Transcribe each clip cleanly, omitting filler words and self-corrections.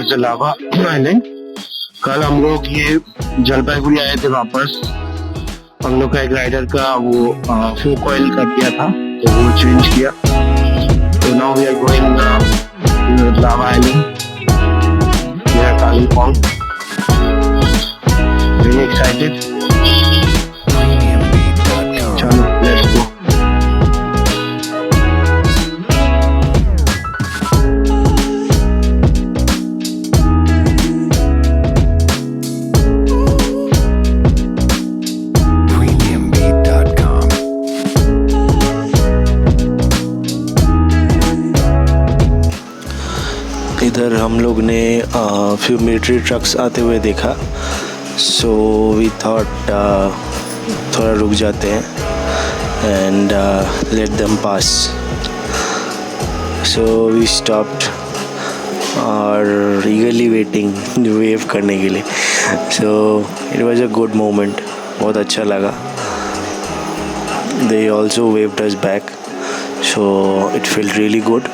Towards the lava island. कल हम लोग ये जलपाईगुड़ी आए थे वापस। हम लोग का एक राइडर का वो फोक ऑयल कर दिया था तो वो चेंज किया। तो now we are going Lava island near Kalimpong. Very excited. चलो लेट्स गो। इधर हम लोग ने फ्यू मिलिट्री ट्रक्स आते हुए देखा, सो वी थॉट थोड़ा रुक जाते हैं and let them pass. So we stopped और ईगरली वेटिंग वेव करने के लिए। So it was a good moment, बहुत अच्छा लगा। They also waved us back, so it felt really good.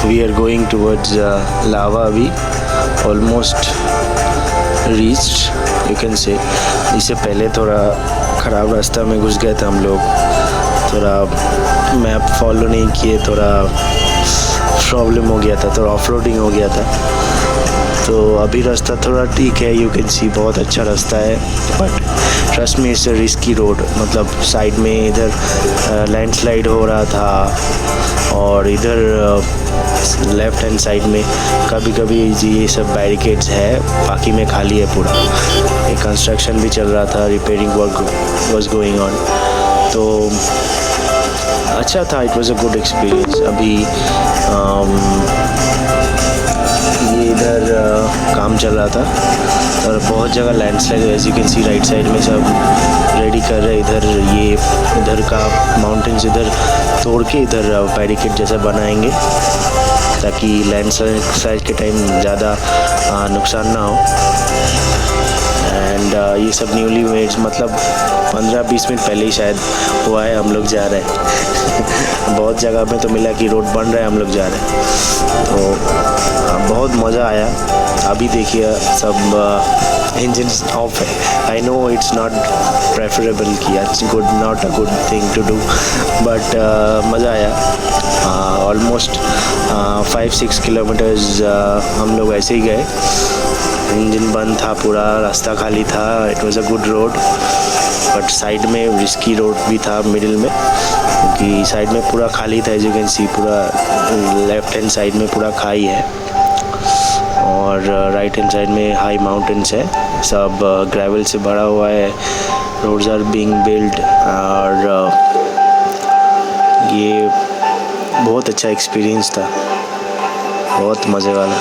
We are going towards lava अभी, almost reached you can say। इससे पहले थोड़ा ख़राब रास्ता में घुस गए थे हम लोग, थोड़ा मैप फॉलो नहीं किए, थोड़ा प्रॉब्लम हो गया था, थोड़ा ऑफ रोडिंग हो गया था। तो अभी रास्ता थोड़ा ठीक है, यू कैन सी बहुत अच्छा रास्ता है, but trust me it's a risky road. मतलब साइड में इधर लैंडस्लाइड हो रहा था और इधर लेफ्ट हैंड साइड में कभी कभी ये सब बैरिकेड्स है, बाकी में खाली है पूरा। एक कंस्ट्रक्शन भी चल रहा था, repairing work was going on, तो अच्छा था। It was a good experience. अभी ये इधर काम चल रहा था और बहुत जगह landslide, as you can see right side में सब रेडी कर रहे हैं। इधर का माउंटेन्स इधर तोड़ के इधर बैरिकेड जैसा बनाएंगे ताकि लैंडस्लाइड के टाइम ज़्यादा नुकसान ना हो। एंड ये सब न्यूली मेड, मतलब 15-20 मिनट पहले ही शायद हुआ है। हम लोग जा रहे हैं बहुत जगह में तो मिला कि रोड बन रहा है, हम लोग जा रहे हैं, तो बहुत मज़ा आया। अभी देखिए सब इंजन ऑफ है। I know it's not preferable किया, it's good, not a good thing to do, but मज़ा आया। ऑलमोस्ट 5-6 किलोमीटर्स हम लोग ऐसे ही गए। इंजन बंद था, पूरा रास्ता खाली था। It was a good road, but side में रिस्की रोड भी था मिडिल में, क्योंकि साइड में पूरा खाली था। एज यू कैन सी पूरा लेफ्ट हैंड साइड में पूरा खाई है और राइट हैंड साइड में हाई माउंटेन्स है, सब ग्रेवल से भरा हुआ है। रोड्स आर बीइंग बिल्ड और ये बहुत अच्छा एक्सपीरियंस था, बहुत मज़े वाला।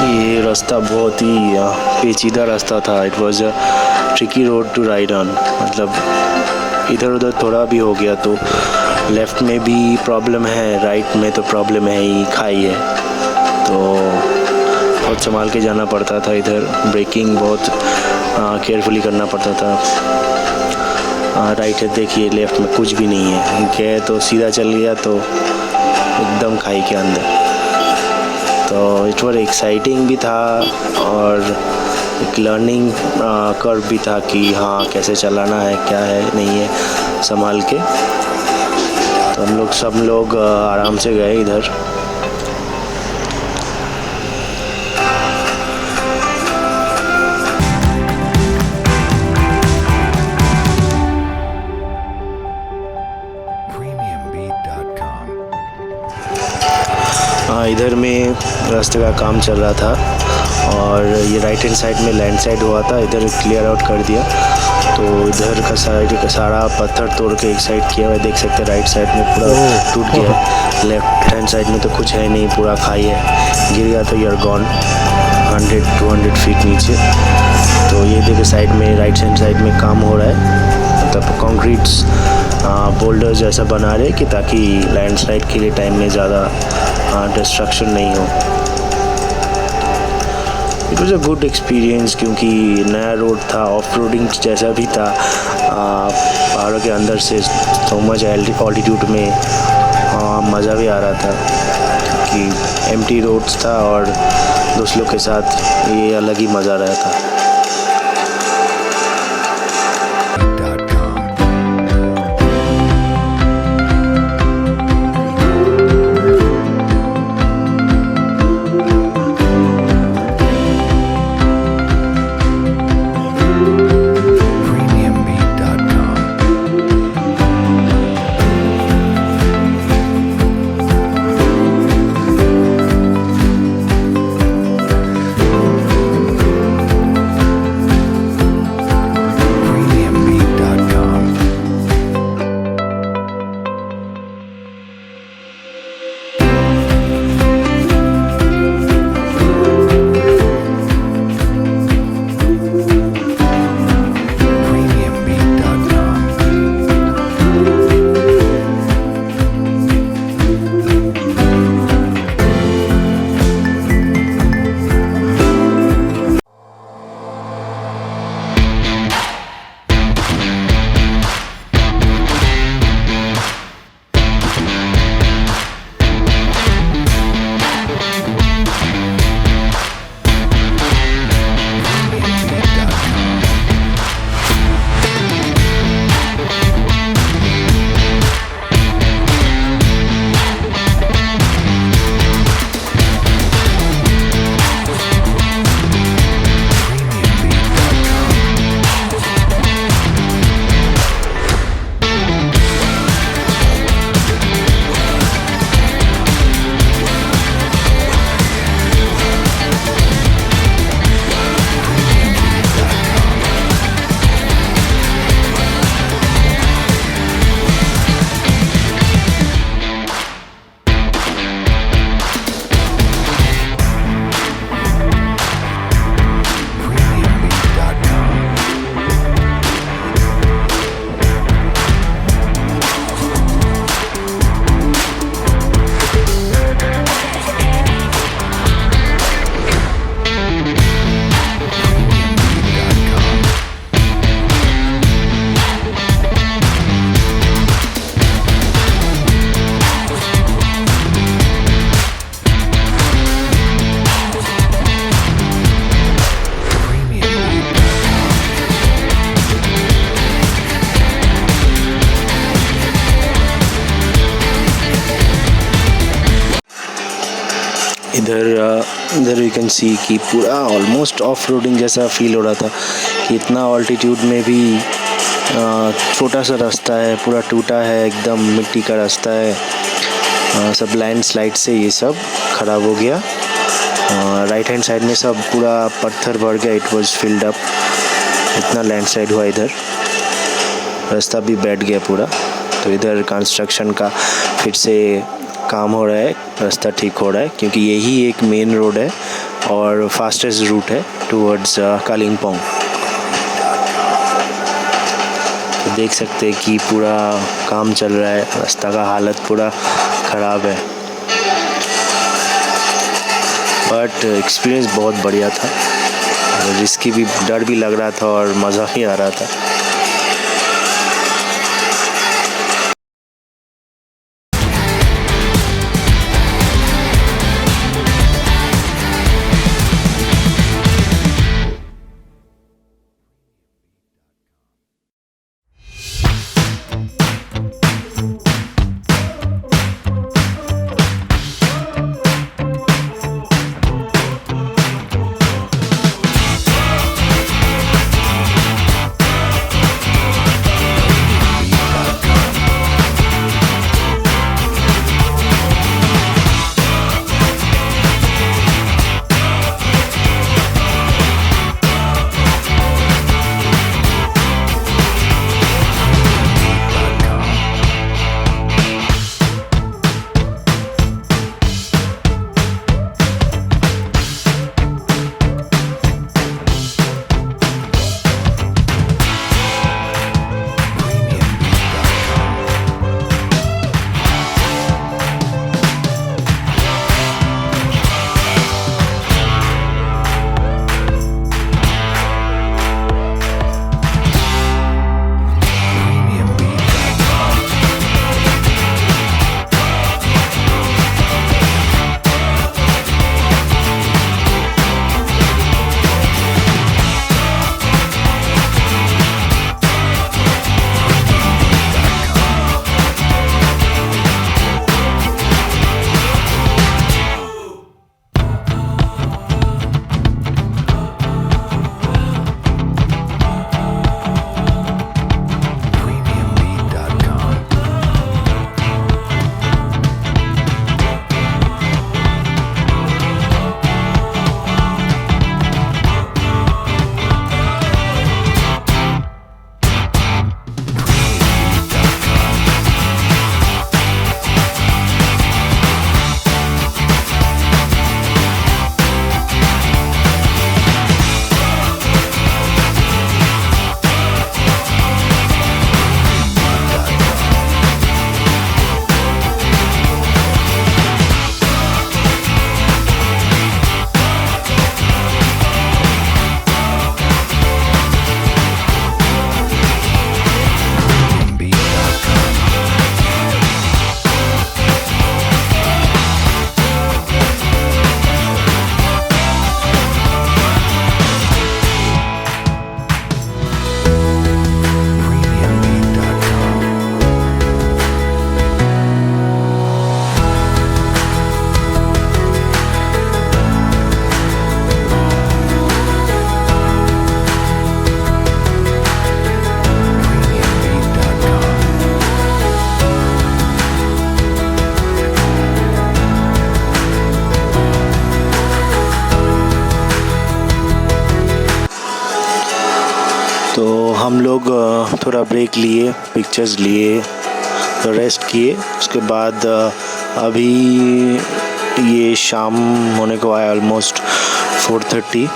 ये रास्ता बहुत ही पेचीदा रास्ता था। It was a tricky road to ride on, मतलब इधर उधर थोड़ा भी हो गया तो लेफ़्ट में भी प्रॉब्लम है, राइट में तो प्रॉब्लम है ही, खाई है, तो बहुत संभाल के जाना पड़ता था। इधर ब्रेकिंग बहुत केयरफुली करना पड़ता था। राइट है देखिए, लेफ़्ट में कुछ भी नहीं है, गए तो सीधा चल गया तो एकदम खाई के अंदर। तो इट वॉज एक्साइटिंग भी था और एक लर्निंग कर्व भी था कि हाँ कैसे चलाना है, क्या है नहीं है संभाल के। तो हम लोग सब लोग आराम से गए इधर। इधर में रास्ते का काम चल रहा था और ये राइट हैंड साइड में लैंडस्लाइड हुआ था, इधर क्लियर आउट कर दिया। तो इधर का सारा पत्थर तोड़ के एक साइड किया हुआ है, देख सकते हैं। राइट साइड में पूरा टूट गया है, लेफ्ट हैंड साइड में तो कुछ है नहीं, पूरा खाई है। गिर गया तो यूर गॉन 100-200 फीट नीचे। तो ये देखिए साइड में, राइट हैंड साइड में काम हो रहा है, मतलब कंक्रीट्स बोल्डर जैसा बना रहे कि ताकि लैंडस्लाइड के लिए टाइम में ज़्यादा डिस्ट्रक्शन नहीं हो। It was a good experience क्योंकि नया रोड था, ऑफ रोडिंग जैसा भी था। पहाड़ों के अंदर से सो मच ऑल्टीट्यूड में मज़ा भी आ रहा था क्योंकि एम्प्टी रोड्स था और दोस्त लोग के साथ ये अलग ही मज़ा रहा था। इधर यू कैन सी कि पूरा ऑलमोस्ट ऑफ रोडिंग जैसा फील हो रहा था कि इतना ऑल्टीट्यूड में भी छोटा सा रास्ता है, पूरा टूटा है, एकदम मिट्टी का रास्ता है। सब लैंडस्लाइड से ये सब ख़राब हो गया। राइट हैंड साइड में सब पूरा पत्थर भर गया, इट वाज फिल्ड अप, इतना लैंडस्लाइड हुआ। इधर रास्ता भी बैठ गया पूरा। तो इधर कंस्ट्रक्शन का फिर से काम हो रहा है, रास्ता ठीक हो रहा है क्योंकि यही एक मेन रोड है और फास्टेस्ट रूट है टुवर्ड्स कालिम्पोंग। देख सकते हैं कि पूरा काम चल रहा है, रास्ता का हालत पूरा ख़राब है, बट एक्सपीरियंस बहुत बढ़िया था। रिस्की भी, डर भी लग रहा था और मज़ा भी आ रहा था। तो हम लोग थोड़ा ब्रेक लिए, पिक्चर्स लिए, रेस्ट किए। उसके बाद अभी ये शाम होने को आया, ऑलमोस्ट 4:30।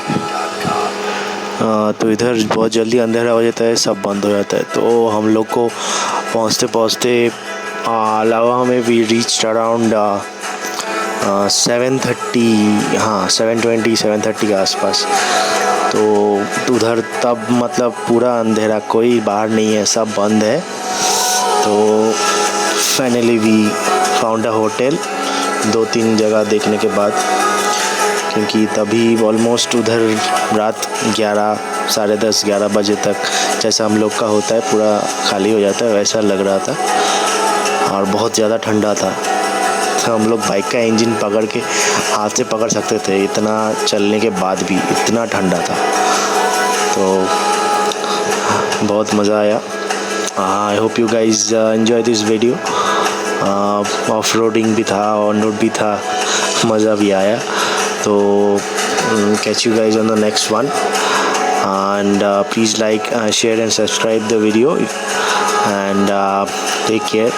तो इधर बहुत जल्दी अंधेरा हो जाता है, सब बंद हो जाता है। तो हम लोग को पहुँचते पहुँचते अलावा में भी रीच्ड अराउंड 7:30, हाँ 7:20-7:30 के आसपास। तो उधर तब मतलब पूरा अंधेरा, कोई बाहर नहीं है, सब बंद है। तो finally we found a hotel 2-3 जगह देखने के बाद, क्योंकि तभी ऑलमोस्ट उधर रात 11, साढ़े 10, 11 बजे तक जैसा हम लोग का होता है पूरा खाली हो जाता है, वैसा लग रहा था। और बहुत ज़्यादा ठंडा था, तो हम लोग बाइक का इंजन पकड़ के हाथ से पकड़ सकते थे, इतना चलने के बाद भी इतना ठंडा था। तो बहुत मज़ा आया। I hope you guys enjoy this video. Off roading भी था, ऑन रोड भी था, मज़ा भी आया। तो catch you guys on the next one, and please like, share and subscribe the video, and take care.